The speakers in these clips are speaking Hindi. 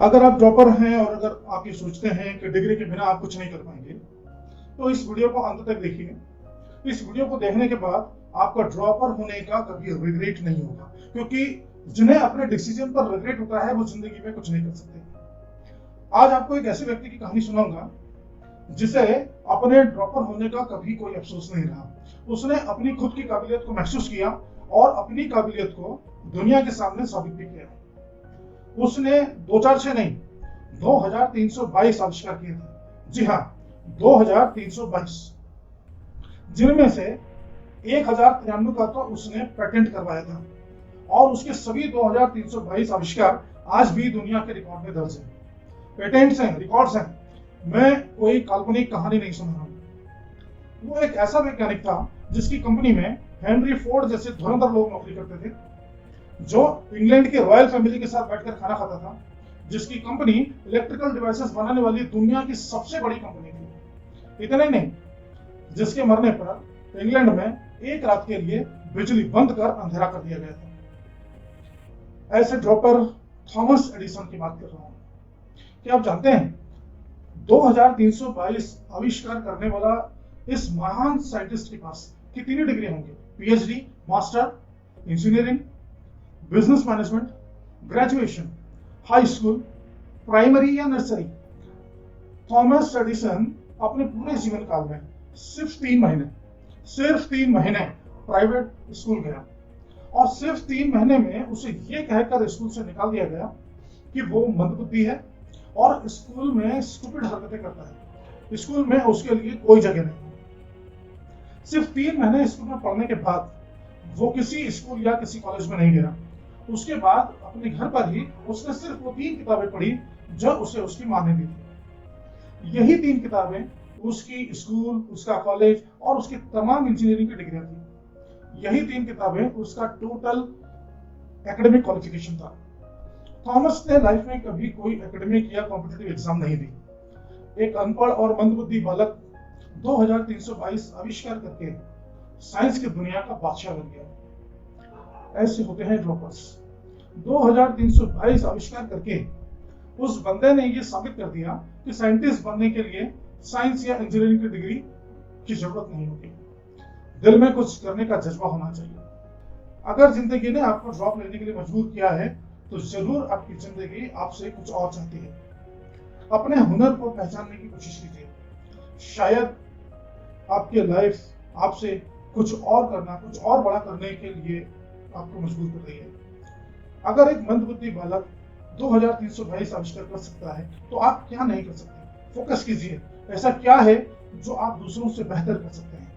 अगर आप ड्रॉपर हैं और अगर आप ये सोचते हैं कि डिग्री के बिना आप कुछ नहीं कर पाएंगे, तो इस वीडियो को अंत तक देखिए। इस वीडियो को देखने के बाद आपका ड्रॉपर होने का कभी रिग्रेट नहीं होगा, क्योंकि जिन्हें अपने डिसीजन पर रिग्रेट होता है वो जिंदगी में कुछ नहीं कर सकते। आज आपको एक ऐसे व्यक्ति की कहानी सुनाऊंगा जिसे अपने ड्रॉपर होने का कभी कोई अफसोस नहीं रहा। उसने अपनी खुद की काबिलियत को महसूस किया और अपनी काबिलियत को दुनिया के सामने साबित भी किया। उसने 2-4-6 नहीं 2322 आविष्कार किए थे। जी हाँ, 2322, जिनमें से 1093 का तो उसने पेटेंट करवाया था और उसके सभी 2322 आविष्कार आज भी दुनिया के रिकॉर्ड में दर्ज हैं। पेटेंट्स हैं, रिकॉर्ड्स हैं। मैं कोई काल्पनिक कहानी नहीं सुना रहा हूं। वो एक ऐसा वैज्ञानिक था जिसकी कंपनी में हेनरी फोर्ड जैसे धुरंधर लोग नौकरी करते थे, जो इंग्लैंड के रॉयल फैमिली के साथ बैठकर खाना खाता था, जिसकी कंपनी इलेक्ट्रिकल डिवाइसेस बनाने वाली दुनिया की सबसे बड़ी कंपनी थी। इतना ही नहीं, जिसके मरने पर इंग्लैंड में एक रात के लिए बिजली बंद कर अंधेरा कर दिया गया था। ऐसे ड्रॉपर थॉमस एडिसन की बात कर रहा हूं। क्या आप जानते हैं 2322 आविष्कार करने वाला इस महान साइंटिस्ट के पास कितनी डिग्री होंगी? PhD, master, engineering, business management, graduation, high school, primary या नर्सरी। थॉमस एडिसन अपने पूरे जीवन काल में सिर्फ 3 महीने प्राइवेट स्कूल गया और सिर्फ 3 महीने में उसे यह कहकर स्कूल से निकाल दिया गया कि वो मंदबुद्धि है और स्कूल में स्टूपिड हरकतें करता है। स्कूल में उसके लिए कोई जगह नहीं। सिर्फ 3 महीने स्कूल में पढ़ने के बाद वो किसी स्कूल या किसी कॉलेज में नहीं गया। उसके बाद अपने घर पर ही उसने सिर्फ वो 3 किताबें पढ़ी जो उसे उसकी माँ ने दी थी। यही 3 किताबें उसकी स्कूल, उसका कॉलेज और उसकी तमाम इंजीनियरिंग की डिग्रियां थी। यही 3 किताबें उसका टोटल एकेडमिक क्वालिफिकेशन था। थॉमस ने लाइफ में कभी कोई एकेडमिक या कॉम्पिटिटिव एग्जाम नहीं दी। एक अनपढ़ और मंदबुद्धि बालक 2322 आविष्कार करके साइंस की दुनिया का बादशाह बन गया। ऐसे होते हैं ड्रॉपर्स। 2322 आविष्कार करके उस बंदे ने यह साबित कर दिया कि साइंटिस्ट बनने के लिए साइंस या इंजीनियरिंग की डिग्री की जरूरत नहीं होती। दिल में कुछ करने का जज्बा होना चाहिए। अगर जिंदगी ने आपको ड्रॉप लेने के लिए मजबूर किया है तो जरूर आपकी जिंदगी आपसे कुछ और चाहती है। अपने हुनर को पहचानने की कोशिश कीजिए। शायद आपकी लाइफ आपसे कुछ और करना, कुछ और बड़ा करने के लिए आपको मजबूर कर रही है। अगर एक मंदबुद्धि बालक 2322 आविष्कार कर सकता है तो आप क्या नहीं कर सकते? फोकस कीजिए। ऐसा क्या है जो आप दूसरों से बेहतर कर सकते हैं?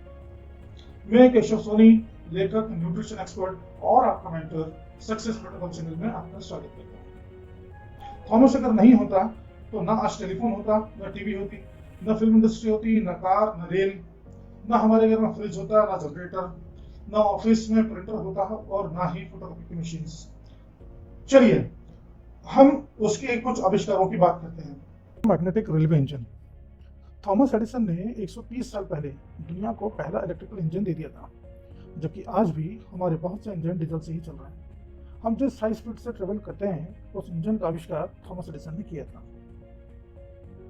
मैं केशव सोनी, लेखक, न्यूट्रिशन एक्सपर्ट और आपका मेंटर सक्सेस प्रोटोकॉल चैनल में आपका स्वागत करता हूं। थॉमस अगर नहीं होता तो ना आज टेलीफोन होता, ना टीवी होती, ना फिल्म इंडस्ट्री होती, ना कार, ना रेल, ना हमारे घर में फ्रिज होता, ना जनरेटर, ना ऑफिस में प्रिंटर होता और ना ही फोटोकॉपी की मशीन्स। चलिए हम उसके कुछ आविष्कारों की बात करते हैं। Magnetic railway engine. Thomas Edison ने 130 साल पहले दुनिया को पहला इलेक्ट्रिकल इंजन दे दिया था, जबकि आज भी हमारे बहुत से इंजन डीजल से ही चल रहे हैं। हम जिस हाई स्पीड से ट्रेवल करते हैं उस इंजन का आविष्कार थॉमस एडिसन ने किया था।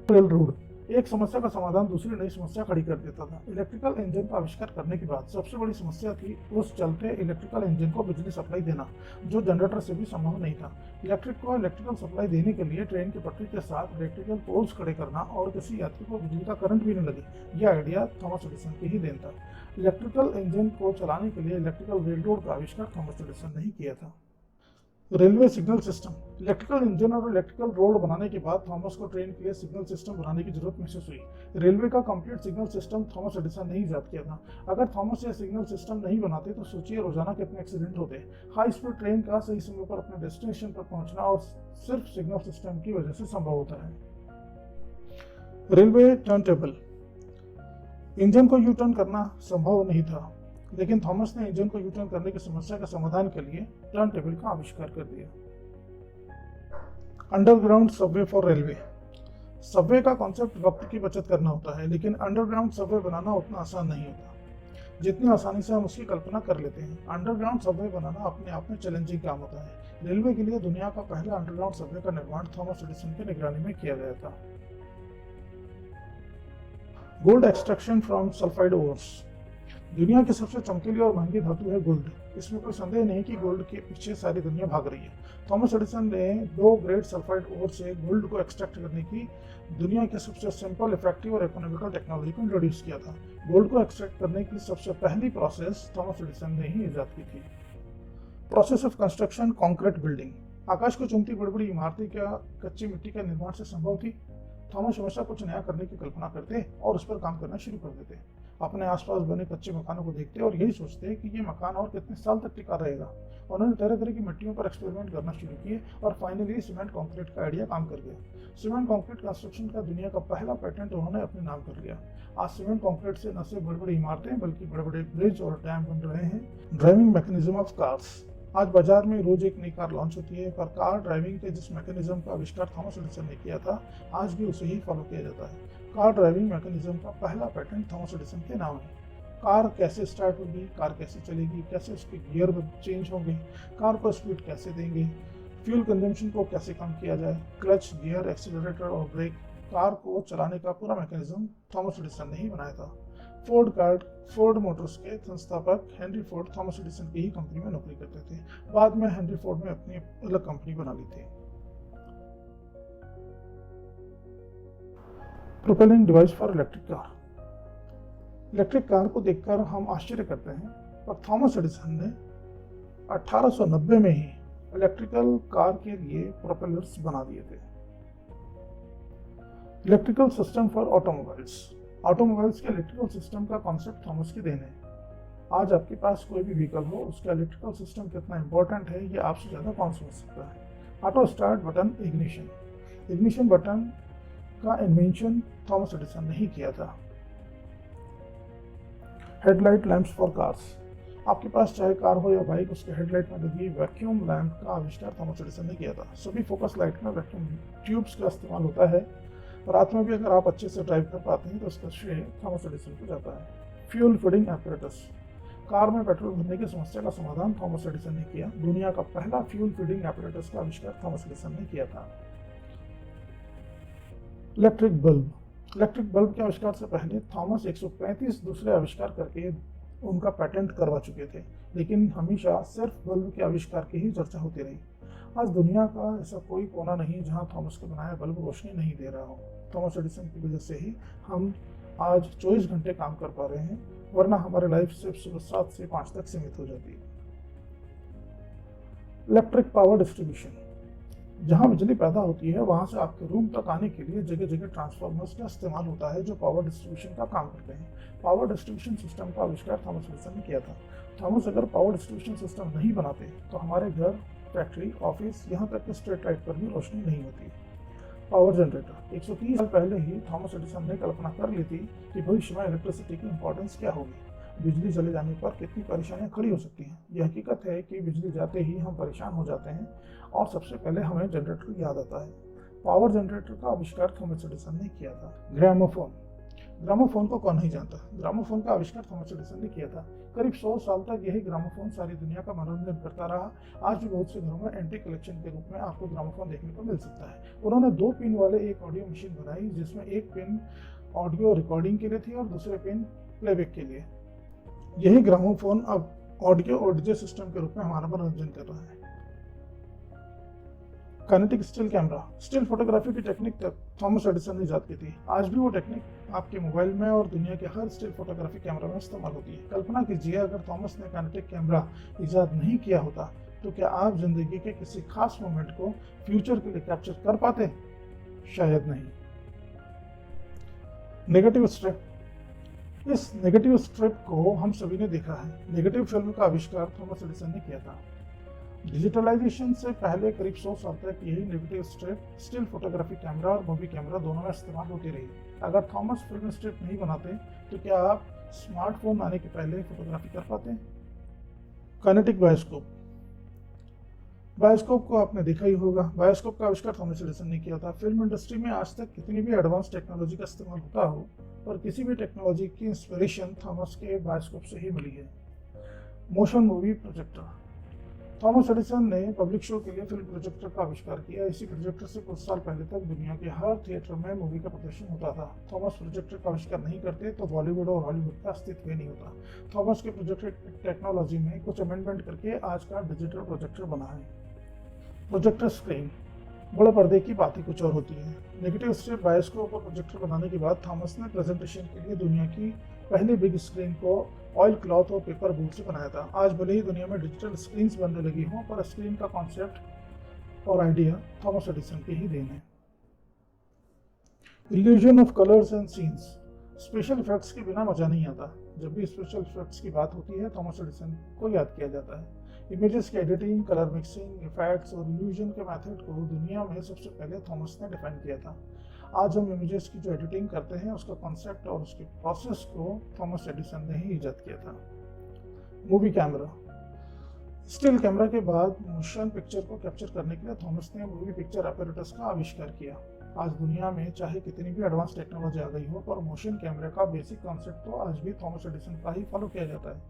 Rail road. एक समस्या का समाधान दूसरी नई समस्या खड़ी कर देता था। इलेक्ट्रिकल इंजन का आविष्कार करने के बाद सबसे बड़ी समस्या थी उस चलते इलेक्ट्रिकल इंजन को बिजली सप्लाई देना, जो जनरेटर से भी संभव नहीं था। इलेक्ट्रिकल सप्लाई देने के लिए ट्रेन की पटरी के साथ इलेक्ट्रिकल पोल्स खड़े करना और किसी यात्री को बिजली का करंट भी नहीं लगे, यह आइडिया थॉमस एडिसन की ही देन था। इलेक्ट्रिकल इंजन को चलाने के लिए इलेक्ट्रिकल रेल रोड का आविष्कार थॉमस एडिसन ने ही किया था। Railway signal system. Electrical engine और इलेक्ट्रिकल रोड बनाने के बाद थॉमस को ट्रेन के लिए सिग्नल सिस्टम बनाने की जरूरत महसूस हुई। रेलवे का complete signal system Thomas Edison ने ही इजाद किया था। अगर थॉमस ये सिग्नल सिस्टम नहीं बनाते तो सोचिए रोजाना कितने एक्सीडेंट होते। हाई स्पीड ट्रेन का सही समय पर अपने डेस्टिनेशन पर पहुंचना और सिर्फ सिग्नल सिस्टम की वजह से संभव होता है। Railway turn table. इंजन को यू टर्न करना संभव नहीं था, लेकिन थॉमस ने इंजन को यू टर्न करने की समस्या का समाधान के लिए टर्न टेबल का आविष्कार कर दिया। Underground Subway for railway. Subway का कॉन्सेप्ट वक्त की बचत करना होता है, लेकिन अंडरग्राउंड सबवे बनाना उतना आसान नहीं होता जितनी आसानी से हम उसकी कल्पना कर लेते हैं। अंडरग्राउंड सबवे बनाना अपने आप में चैलेंजिंग काम होता है। रेलवे के लिए दुनिया का पहला अंडरग्राउंड सबवे का निर्माण थॉमस एडिसन की निगरानी में किया गया था। Gold extraction from sulphide ores. दुनिया की सबसे चमकीली और महंगी धातु है गोल्ड। इसमें कोई संदेह नहीं कि गोल्ड के पीछे सारी दुनिया भाग रही है। थॉमस एडिसन ने 2 ग्रेड सल्फाइड ओर से गोल्ड को एक्सट्रैक्ट करने की दुनिया की सबसे सिंपल, इफेक्टिव और इकोनॉमिकल टेक्नोलॉजी को इंट्रोड्यूस किया था। गोल्ड को एक्सट्रैक्ट करने की सबसे पहली प्रोसेस थॉमस एडिसन ने ही ईजाद की थी। Process of construction concrete building. आकाश को चूमती बड़ी बड़ी इमारतें क्या कच्ची मिट्टी के निर्माण से संभव थी? थॉमस हमेशा कुछ नया करने की कल्पना करते और उस पर काम करना शुरू कर देते। अपने आसपास बने कच्चे मकानों को देखते और यही सोचते कि ये मकान और कितने साल तक टिका रहेगा। उन्होंने तरह तरह की मिट्टियों पर एक्सपेरिमेंट करना शुरू किए और फाइनली सीमेंट कंक्रीट का आइडिया काम कर गया। सीमेंट कंक्रीट कंस्ट्रक्शन का दुनिया का पहला पेटेंट उन्होंने अपने नाम कर लिया। आज सीमेंट कंक्रीट से न सिर्फ बड़ी बड़ी इमारतें बल्कि बड़े बड़े ब्रिज और डैम बन रहे हैं। Driving mechanism of cars. आज बाजार में रोज एक नई कार लॉन्च होती है, पर कार ड्राइविंग के जिस मैकेनिज्म का आविष्कार थॉमस एडिसन ने किया था, आज भी उसे ही फॉलो किया जाता है। कार ड्राइविंग मैकेनिज्म का पहला पेटेंट थॉमस एडिसन के नाम है। कार कैसे स्टार्ट होगी, कार कैसे चलेगी, कैसे उसके गियर चेंज होंगे, कार को स्पीड कैसे देंगे, फ्यूल कंजम्पशन को कैसे कम किया जाए, क्लच, गियर, एक्सीलरेटर और ब्रेक, कार को चलाने का पूरा मैकेनिज्म थॉमस एडिसन ने ही बनाया था। फोर्ड मोटर्स के संस्थापक हेनरी फोर्ड थॉमस एडिसन की ही कंपनी में नौकरी करते थे। बाद में हेनरी फोर्ड ने अपनी अलग कंपनी बना ली थी। Propelling device for electric car. Electric car को देखकर हम आश्चर्य करते हैं, पर थॉमस एडिसन ने 1890 में ही इलेक्ट्रिकल कार के लिए प्रोपेलर्स बना दिए थे। Electrical system for automobiles. Automobiles के इलेक्ट्रिकल सिस्टम का कॉन्सेप्ट थॉमस की देन है। आज आपके पास कोई भी व्हीकल हो, उसका इलेक्ट्रिकल सिस्टम कितना इंपॉर्टेंट है ये आपसे ज़्यादा कौन समझ सकता है। Auto start button, ignition button का इन्वेंशन थॉमस एडिसन ने ही किया था। Headlight lamps for cars. आपके पास चाहे कार हो या बाइक, उसके हेडलाइट में लगी वैक्यूम लैंप का आविष्कार थॉमस एडिसन ने किया था। सभी फोकस लाइट में वैक्यूम ट्यूब्स का इस्तेमाल होता है। रात में भी अगर आप अच्छे से ड्राइव कर पाते हैं तो उसका श्रेय थॉमस एडिसन को जाता है। Fuel feeding apparatus. कार में पेट्रोल भरने की समस्या का समाधान थॉमस एडिसन ने किया। दुनिया का पहला फ्यूल फीडिंग एपरेटस का आविष्कार थॉमस एडिसन ने किया था। इलेक्ट्रिक बल्ब के आविष्कार से पहले थॉमस 135 दूसरे आविष्कार करके उनका पेटेंट करवा चुके थे, लेकिन हमेशा सिर्फ बल्ब के आविष्कार की ही चर्चा होती रही। आज दुनिया का ऐसा कोई कोना नहीं जहां थॉमस का बनाया बल्ब रोशनी नहीं दे रहा हो। थॉमस एडिसन की वजह से ही हम आज 24 घंटे काम कर पा रहे हैं, वरना हमारी लाइफ सिर्फ सुबह 7 से 5 तक सीमित हो जाती है। Electric power distribution. जहां बिजली पैदा होती है वहां से आपके रूम तक आने के लिए जगह जगह ट्रांसफार्मर्स का इस्तेमाल होता है, जो पावर डिस्ट्रीब्यूशन का काम करते हैं। पावर डिस्ट्रीब्यूशन सिस्टम का आविष्कार थॉमस एडिसन ने किया था। थॉमस अगर पावर डिस्ट्रीब्यूशन सिस्टम नहीं बनाते तो हमारे घर, फैक्ट्री, ऑफिस, यहाँ तक कि स्ट्रीट लाइट पर भी रोशनी नहीं होती। Power generator. 130 साल पहले ही थॉमस एडिसन ने कल्पना कर ली थी कि भविष्य में इलेक्ट्रिसिटी की इंपॉर्टेंस क्या होगी, बिजली चले जाने पर कितनी परेशानियां खड़ी हो सकती हैं। यह हकीकत है कि बिजली जाते ही हम परेशान हो जाते हैं और सबसे पहले हमें जनरेटर याद आता है। पावर जनरेटर का आविष्कार थॉमस एडिसन ने किया था। ग्रामोफोन को कौन नहीं जानता। ग्रामोफोन का आविष्कार थॉमस एडिसन ने किया था। करीब 100 साल तक यही ग्रामोफोन सारी दुनिया का मनोरंजन करता रहा। आज भी बहुत से घरों में एंटी कलेक्शन के रूप में आपको ग्रामोफोन देखने को मिल सकता है। उन्होंने 2 पिन वाले एक ऑडियो मशीन बनाई, जिसमें एक पिन ऑडियो रिकॉर्डिंग के लिए थी और दूसरे पिन प्लेबैक के लिए। यही ग्रामोफोन अब ऑडियो और डीजे सिस्टम के रूप में हमारा मनोरंजन कर रहा है। Kinetic still camera. Still photography की टेक्निक तक थॉमस एडिसन ने इजाद की थी। आज भी वो टेक्निक आपके मोबाइल में और दुनिया के हर स्टिल फोटोग्राफी कैमरा में इस्तेमाल होती है। कल्पना कीजिए, अगर थॉमस ने काइनेटिक कैमरा इजाद नहीं किया होता तो क्या आप जिंदगी के किसी खास मोमेंट को फ्यूचर के लिए कैप्चर कर पाते? शायद नहीं। Negative strip. इस नेगेटिव स्ट्रिप को हम सभी ने देखा है। नेगेटिव फिल्म का आविष्कार थॉमस एडिसन ने किया था। डिजिटलाइजेशन से पहले करीब 100 साल तक यही negative strip still photography camera और मूवी कैमरा दोनों में इस्तेमाल होती रही। अगर थॉमस फिल्म स्ट्रिप नहीं बनाते तो क्या आप स्मार्टफोन आने के पहले फोटोग्राफी कर पाते? काइनेटिक बायोस्कोप को आपने देखा ही होगा। बायोस्कोप का आविष्कार थॉमस एडिसन ने किया था। फिल्म इंडस्ट्री में आज तक कितनी भी एडवांस टेक्नोलॉजी का इस्तेमाल होता हो, पर किसी भी टेक्नोलॉजी की इंस्पिरेशन थॉमस के बायोस्कोप से ही मिली है। Motion movie projector. Thomas Edison ने पब्लिक शो के लिए फिल्म प्रोजेक्टर का आविष्कार किया। इसी प्रोजेक्टर से कुछ साल पहले तक दुनिया के हर थिएटर में मूवी का प्रदर्शन होता था। थॉमस प्रोजेक्टर का आविष्कार नहीं करते तो बॉलीवुड और हॉलीवुड का अस्तित्व ही नहीं होता। थॉमस के प्रोजेक्टर टेक्नोलॉजी में कुछ अमेंडमेंट करके आज का डिजिटल प्रोजेक्टर बना है। प्रोजेक्टर स्क्रीन, बड़े पर्दे की बात ही कुछ और होती है। नेगेटिव स्ट्रिप बायोस्कोप और प्रोजेक्टर बनाने के बाद थॉमस ने प्रेजेंटेशन के लिए दुनिया की पहली बिग स्क्रीन को ऑयल क्लॉथ और पेपर बोर्ड से बनाया था। आज भले ही दुनिया में डिजिटल स्क्रीन्स बनने लगी हों, पर स्क्रीन का कॉन्सेप्ट और आइडिया थॉमस एडिसन की ही देन है। Illusion of colours and scenes, special effects के बिना मजा नहीं आता। जब भी स्पेशल इफेक्ट्स की बात होती है थॉमस एडिसन को याद किया जाता है। इमेजेस की एडिटिंग, कलर मिक्सिंग, इफेक्ट्स और इल्यूजन के मेथड को दुनिया में सबसे पहले थॉमस ने डिफाइन किया था। आज हम इमेजेस की जो एडिटिंग करते हैं उसका कॉन्सेप्ट और उसके प्रोसेस को थॉमस एडिसन ने ही इजाद किया था। मूवी कैमरा, स्टिल कैमरा के बाद मोशन पिक्चर को कैप्चर करने के लिए थॉमस ने मूवी पिक्चर अपैरेटस का आविष्कार किया। आज दुनिया में चाहे कितनी भी एडवांस टेक्नोलॉजी आ गई हो, पर मोशन कैमरे का बेसिक कॉन्सेप्ट तो आज भी थॉमस एडिसन का ही फॉलो किया जाता है।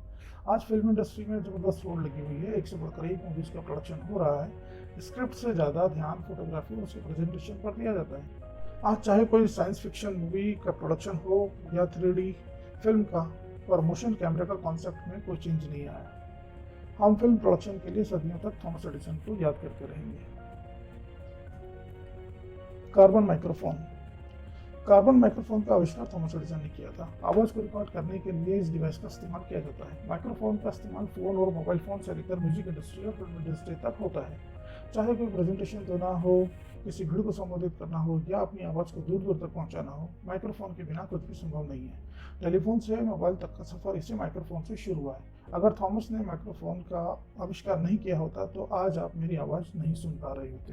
आज फिल्म इंडस्ट्री में जबरदस्त रोड लगी हुई है। एक से बढ़कर एक मूवीज का प्रोडक्शन हो रहा है। स्क्रिप्ट से ज़्यादा ध्यान फोटोग्राफी और उसके प्रेजेंटेशन पर दिया जाता है। आज चाहे कोई साइंस फिक्शन मूवी का प्रोडक्शन हो या 3D फिल्म का, पर मोशन कैमरे का कॉन्सेप्ट में कोई चेंज नहीं आया। हम फिल्म प्रोडक्शन के लिए सदियों तक थॉमस एडिसन को याद करते रहेंगे। कार्बन माइक्रोफोन, कार्बन माइक्रोफोन का आविष्कार थॉमस एडिसन ने किया था। आवाज को रिकॉर्ड करने के लिए इस डिवाइस का इस्तेमाल किया जाता है। माइक्रोफोन का इस्तेमाल फोन और मोबाइल फोन से लेकर म्यूजिक इंडस्ट्री और फिल्म इंडस्ट्री तक होता है। चाहे कोई प्रेजेंटेशन देना हो, किसी भीड़ को संबोधित करना हो या अपनी आवाज को दूर दूर तक पहुंचाना हो, माइक्रोफोन के बिना कुछ भी संभव नहीं है। टेलीफोन से मोबाइल तक का सफर इसी माइक्रोफोन से शुरू हुआ है। अगर थॉमस ने माइक्रोफोन का आविष्कार नहीं किया होता तो आज आप मेरी आवाज नहीं सुन पा रहे होते।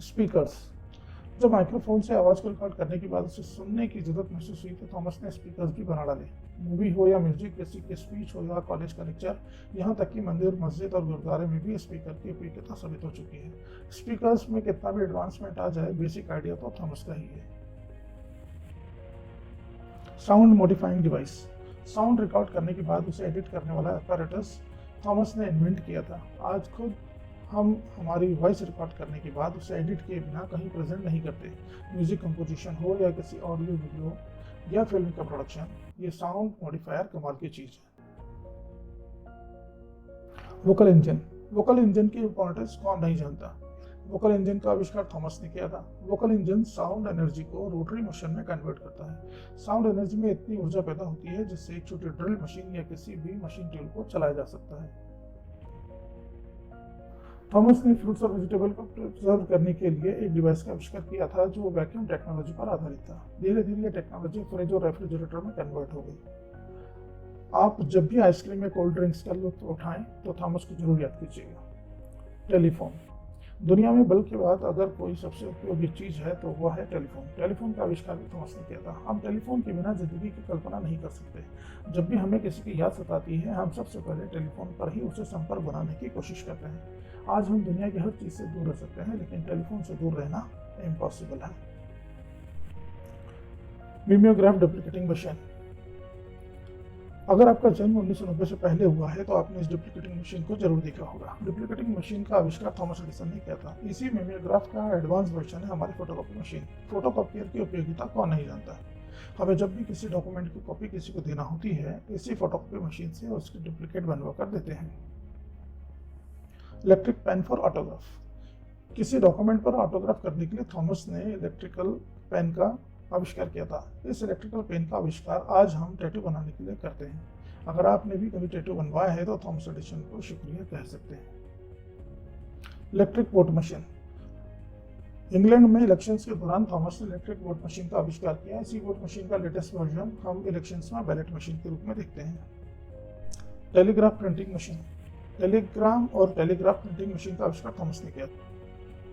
स्पीकर्स, जब माइक्रोफोन से आवाज को रिकॉर्ड करने के बाद उसे सुनने की जरूरत महसूस हुई तो थॉमस ने स्पीकर्स भी बना डाले। मूवी हो या म्यूजिक, किसी की स्पीच हो या कॉलेज का लेक्चर, यहाँ तक कि मंदिर, मस्जिद और गुरुद्वारे में भी स्पीकर की उपयोगिता साबित हो चुकी है। स्पीकर्स में कितना भी एडवांसमेंट आ जाए, बेसिक आइडिया तो थॉमस का ही है। Sound modifying device, sound record करने के बाद उसे एडिट करने वाला अपैरेटस थॉमस ने इन्वेंट किया था। आज खुद हम हमारी वॉइस रिकॉर्ड करने के बाद उसे एडिट किए बिना कहीं प्रेजेंट नहीं करते। म्यूजिक कंपोजिशन हो या किसी ऑडियो वीडियो या फिल्म का प्रोडक्शन, ये साउंड मॉडिफायर कमाल की चीज है। वोकल इंजन, वोकल इंजन की इंपॉर्टेंस कौन नहीं जानता। वोकल इंजन का आविष्कार थॉमस ने किया था। वोकल इंजन साउंड एनर्जी को रोटरी मोशन में कन्वर्ट करता है। साउंड एनर्जी में इतनी ऊर्जा पैदा होती है जिससे एक छोटी ड्रिल मशीन या किसी भी मशीन टूल को चलाया जा सकता है। थॉमस ने फ्रूट्स और वेजिटेबल को प्रिजर्व करने के लिए एक डिवाइस का आविष्कार किया था जो वैक्यूम टेक्नोलॉजी पर आधारित था। धीरे धीरे यह टेक्नोलॉजी फ्रिज और रेफ्रिजरेटर में कन्वर्ट हो गई। आप जब भी आइसक्रीम या कोल्ड ड्रिंक्स का लुत्फ उठाएं तो थॉमस को जरूर याद कीजिएगा। टेलीफोन, दुनिया में बल्ब के बाद अगर कोई सबसे उपयोगी चीज है तो वह है टेलीफोन। टेलीफोन का आविष्कार भी थॉमस ने किया था। हम टेलीफोन के बिना जिंदगी की कल्पना नहीं कर सकते। जब भी हमें किसी की याद सताती है, हम सबसे पहले टेलीफोन पर ही उसे संपर्क बनाने की कोशिश करते हैं। आज हम दुनिया की हर चीज से दूर रह सकते हैं, लेकिन टेलीफोन से दूर रहना इम्पॉसिबल है। मिमियोग्राफ डुप्लीकेटिंग मशीन, अगर आपका जन्म 1990 से पहले हुआ है तो आपने इस डुप्लीकेटिंग मशीन को जरूर देखा होगा। डुप्लीकेटिंग मशीन का आविष्कार थॉमस एडिसन ने किया था। इसी मिमियोग्राफ का एडवांस वर्जन है हमारी फोटोकॉपी मशीन। फोटोकॉपियर की उपयोगिता कौन नहीं जानता। हमें जब भी किसी डॉक्यूमेंट की कॉपी किसी को देना होती है, इसी फोटोकॉपी मशीन से उसकी डुप्लीकेट बनवा कर देते हैं। इलेक्ट्रिक पेन फॉर ऑटोग्राफ, किसी डॉक्यूमेंट पर ऑटोग्राफ करने के लिए थॉमस ने इलेक्ट्रिकल पेन का आविष्कार किया था। इस इलेक्ट्रिकल पेन का आविष्कार आज हम टैटू बनाने के लिए करते हैं। अगर आपने भी कभी टैटू बनवाया है तो थॉमस एडिसन को शुक्रिया कह सकते हैं। इलेक्ट्रिक वोट मशीन, इंग्लैंड में इलेक्शंस के दौरान थॉमस ने इलेक्ट्रिक वोट मशीन का आविष्कार किया। इसी वोट मशीन का लेटेस्ट वर्जन हम इलेक्शंस में बैलेट मशीन के रूप में देखते हैं। टेलीग्राफ प्रिंटिंग मशीन, टेलीग्राम और टेलीग्राफ प्रिंटिंग मशीन का आविष्कार थॉमस ने किया।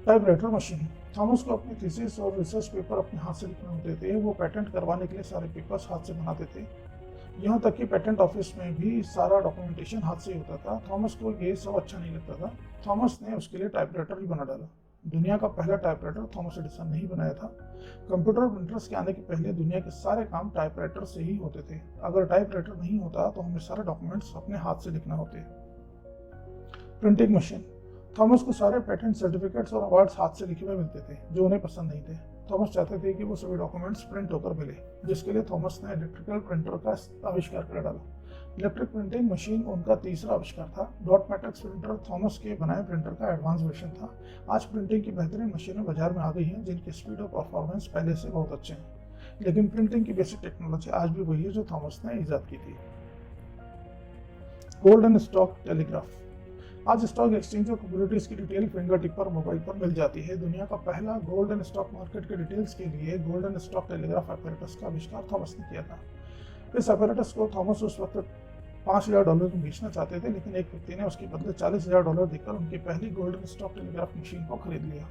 टाइपराइटर मशीन, थॉमस को अपनी थीसिस और रिसर्च पेपर अपने हाथ से लिखने होते थे। वो पेटेंट करवाने के लिए सारे पेपर्स हाथ से बनाते थे। यहाँ तक कि पेटेंट ऑफिस में भी सारा डॉक्यूमेंटेशन हाथ से होता था। थॉमस को ये सब अच्छा नहीं लगता था। थॉमस ने उसके लिए टाइपराइटर ही बना डाला। दुनिया का पहला टाइपराइटर थॉमस एडिसन ने ही बनाया था। कंप्यूटर प्रिंटर्स के आने के पहले दुनिया के सारे काम टाइपराइटर से ही होते थे। अगर टाइपराइटर नहीं होता तो हमें सारे डॉक्यूमेंट्स अपने हाथ से लिखना होते। Printing machine. थॉमस को सारे पेटेंट सर्टिफिकेट्स और अवार्ड्स हाथ से लिखे हुए मिलते थे जो उन्हें पसंद नहीं थे। थॉमस चाहते थे कि वो सभी डॉक्यूमेंट्स प्रिंट होकर मिले, जिसके लिए थॉमस ने इलेक्ट्रिकल प्रिंटर का आविष्कार कर डाला। इलेक्ट्रिक प्रिंटिंग मशीन उनका तीसरा आविष्कार था। डॉट मैट्रिक्स प्रिंटर थॉमस के बनाए प्रिंटर का एडवांस वर्जन था। आज प्रिंटिंग की बेहतरीन मशीनें बाजार में आ गई हैं जिनकी स्पीड और परफॉर्मेंस पहले से बहुत अच्छे हैं, लेकिन प्रिंटिंग की बेसिक टेक्नोलॉजी आज भी वही है जो थॉमस ने ईजाद की थी। Golden stock telegraph. आज स्टॉक एक्सचेंज और कम्युनिटीज की डिटेल फिंगर टिप पर मोबाइल पर मिल जाती है। दुनिया का पहला गोल्डन स्टॉक मार्केट के डिटेल्स के लिए गोल्डन स्टॉक टेलीग्राफ अपैरेटस का आविष्कार थॉमस ने किया था। इस अपैरेटस को थॉमस उस वक्त $5,000 में बेचना चाहते थे, लेकिन एक व्यक्ति ने उसके बदले $40,000 देकर उनकी पहली गोल्डन स्टॉक टेलीग्राफ मशीन को खरीद लिया।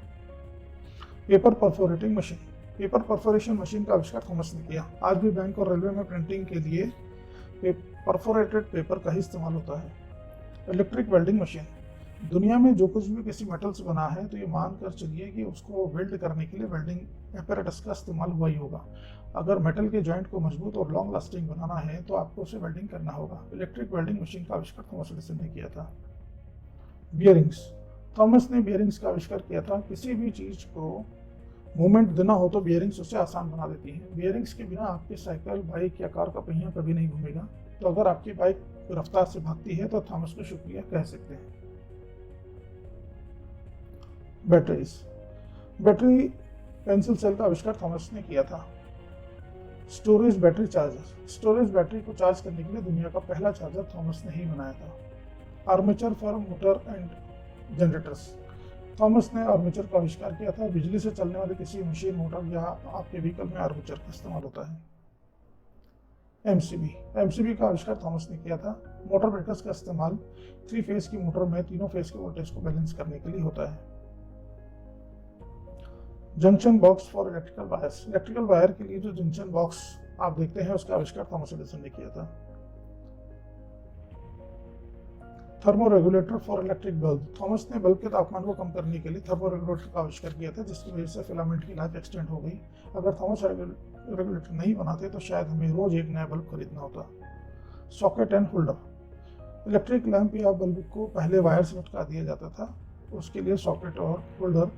Paper perforating machine. Paper perforation machine का आविष्कार थॉमस ने किया। आज भी बैंक और रेलवे में प्रिंटिंग के लिए परफोरेटेड पेपर का ही इस्तेमाल होता है। Electric welding machine. दुनिया में जो कुछ भी किसी मेटल से बना है तो ये मानकर चलिए कि उसको वेल्ड करने के लिए वेल्डिंग एपैरेटस का इस्तेमाल हुआ ही होगा। अगर मेटल के जॉइंट को मजबूत और लॉन्ग लास्टिंग बनाना है तो आपको उसे वेल्डिंग करना होगा। इलेक्ट्रिक वेल्डिंग मशीन का आविष्कार थॉमस एडिसन ने किया था। बियरिंग्स। थॉमस ने बियरिंग्स का आविष्कार किया था। किसी भी चीज को मूवमेंट देना हो तो बियरिंग्स उसे आसान बना देती हैं। बियरिंग्स के बिना आपकी साइकिल, बाइक या कार का पहिया कभी नहीं घूमेगा। तो अगर आपकी बाइक रफ्तार से भागती है तो थॉमस को शुक्रिया कह सकते हैं। बैटरीज। बैटरी पेंसिल सेल का आविष्कार थॉमस ने किया था। Storage battery charger. Storage battery को चार्ज करने के लिए दुनिया का पहला चार्जर थॉमस ने ही बनाया था। Armature for motor and generators. Thomas ने आर्मेचर का आविष्कार किया था। बिजली से चलने वाली किसी मशीन, मोटर या आपके व्हीकल में आर्मेचर का इस्तेमाल होता है। एमसीबी का आविष्कार थॉमस ने किया था। मोटर ब्रेकर्स का इस्तेमाल 3 फेज की मोटर में तीनों फेज के वोल्टेज को बैलेंस करने के लिए होता है। Junction box for electrical wires. Electrical wire के लिए जो जंक्शन बॉक्स आप देखते हैं उसका आविष्कार थॉमस एडिसन ने किया था। Thermo regulator for electric bulb. Thomas ने बल्ब के तापमान को कम करने के लिए थर्मो रेगुलेटर का आविष्कार किया था, जिसकी वजह से फिलामेंट की लाइफ एक्सटेंड हो गई। अगर थॉमस रेगुलेटर नहीं बनाते तो शायद हमें रोज एक नया बल्ब खरीदना होता। Socket and holder. Electric lamp या बल्ब को पहले वायर से लटका दिया जाता था, उसके लिए सॉकेट और होल्डर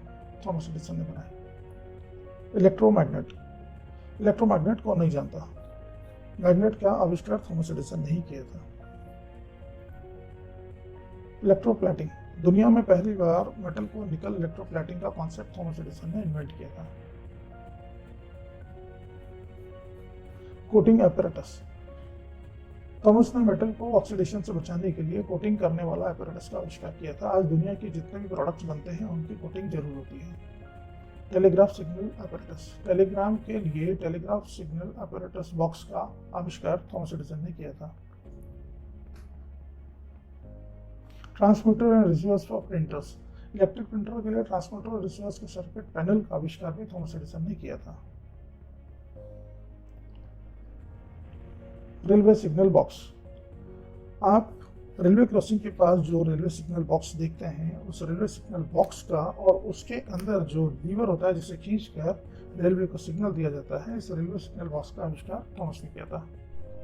थॉमस एडिसन ने बनाए। इलेक्ट्रोमैग्नेट। इलेक्ट्रोमैग्नेट कौन नहीं जानता। मैग्नेट का आविष्कार थॉमस एडिसन ने ही किया था। इलेक्ट्रोप्लेटिंग। दुनिया में पहली बार मेटल को निकल इलेक्ट्रोप्लेटिंग का कॉन्सेप्ट थॉमस एडिसन ने इन्वेंट किया था। Coating apparatus. थॉमस ने मेटल को ऑक्सीडेशन से बचाने के लिए कोटिंग करने वाला एपैरेटस का आविष्कार किया था। आज दुनिया के जितने भी प्रोडक्ट्स बनते हैं उनकी कोटिंग जरूर होती है। Telegraph signal apparatus. टेलीग्राम के लिए टेलीग्राफ सिग्नल एपैरेटस बॉक्स का आविष्कार थॉमस एडिसन ने किया था। Transmitter and receivers for printers. Electric printer के लिए ट्रांसमीटर और रिसीवर्स के सर्किट पैनल का आविष्कार भी थॉमस एडिसन ने किया था। Railway signal box. आप रेलवे क्रॉसिंग के पास जो रेलवे सिग्नल बॉक्स देखते हैं, उस रेलवे सिग्नल बॉक्स का और उसके अंदर जो लीवर होता है जिसे खींचकर रेलवे को सिग्नल दिया जाता है, इस रेलवे सिग्नल बॉक्स का आविष्कार थॉमस ने किया था।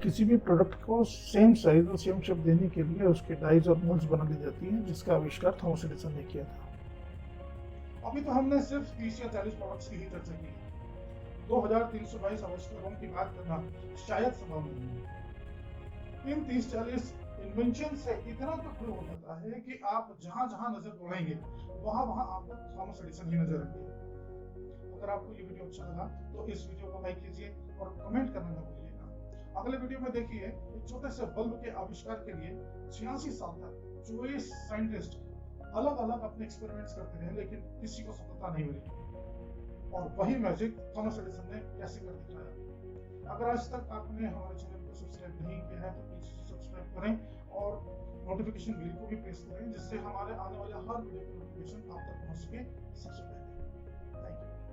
किसी भी प्रोडक्ट को सेम साइज और सेम शेप देने के लिए उसके डाइज और मोल्ड्स बना ली जाती हैं, जिसका आविष्कार थॉमस एडिसन ने किया था। अभी तो हमने सिर्फ 30 या 40 प्रोडक्ट्स की ही चर्चा की। 2322 आविष्कारों की बात करना शायद संभव नहीं है। इन 30-40 इन्वेंशन से इतना तो प्रूव हो जाता है कि आप जहां जहां नजर दौड़ाएंगे वहां वहां आपको थॉमस एडिसन ही नजर आएंगे। अगर आपको ये वीडियो अच्छा लगा तो इस वीडियो को लाइक कीजिए और कमेंट करना न भूलिएगा। अगले वीडियो में देखिए एक छोटे से बल्ब के आविष्कार के लिए 86 साल तक 24 साइंटिस्ट अलग अलग अपने एक्सपेरिमेंट्स करते रहे, लेकिन किसी को सफलता नहीं मिली। और वही मैजिक थॉमस एडिसन ने कैसे कर दिखाया। अगर आज तक आपने हमारे चैनल को सब्सक्राइब नहीं किया है तो प्लीज सब्सक्राइब करें और नोटिफिकेशन बेल को भी प्रेस करें, जिससे हमारे आने वाले हर वीडियो की नोटिफिकेशन आप तक पहुंच सके सबसे पहले। Thank you.